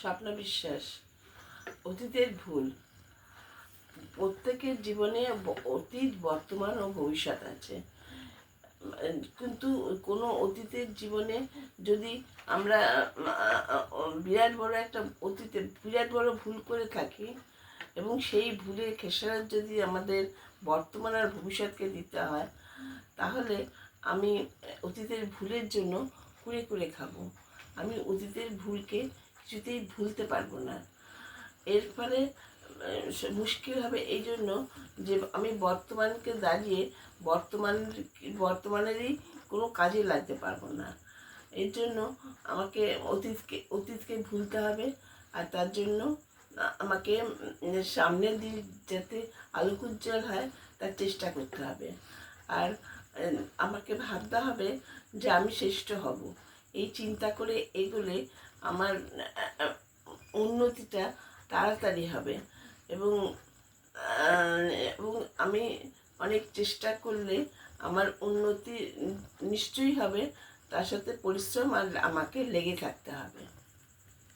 স্বপ্ন বিশ্বাস। অতীতের ভুল। প্রত্যেকের জীবনে অতীত, বর্তমান ও ভবিষ্যৎ আছে, কিন্তু কোনো অতীতের জীবনে যদি আমরা বিরাট বড় একটা অতীতে বিরাট বড় ভুল করে থাকি এবং সেই ভুলের খেসারত যদি আমাদের বর্তমান আর ভবিষ্যৎকে দিতে হয়, তাহলে আমি অতীতের ভুলের জন্য কুরে কুরে খাবো। আমি অতীতের ভুলকে কিছুতেই ভুলতে পারবো না। এর ফলে মুশকিল হবে এই জন্য যে আমি বর্তমানকে দাঁড়িয়ে বর্তমানেরই কোনো কাজে লাগতে পারবো না। এর জন্য আমাকে অতীতকে ভুলতে হবে, আর তার জন্য আমাকে সামনের দিক যাতে আলোক উজ্জ্বল হয় তার চেষ্টা করতে হবে। আর আমাকে ভাবতে হবে যে আমি শ্রেষ্ঠ হব। এই চিন্তা করে এগোলে আমার উন্নতিটা তাড়াতাড়ি হবে এবং এবং আমি অনেক চেষ্টা করলে আমার উন্নতি নিশ্চয়ই হবে। তার সাথে পরিশ্রম আর আমাকে লেগে থাকতে হবে।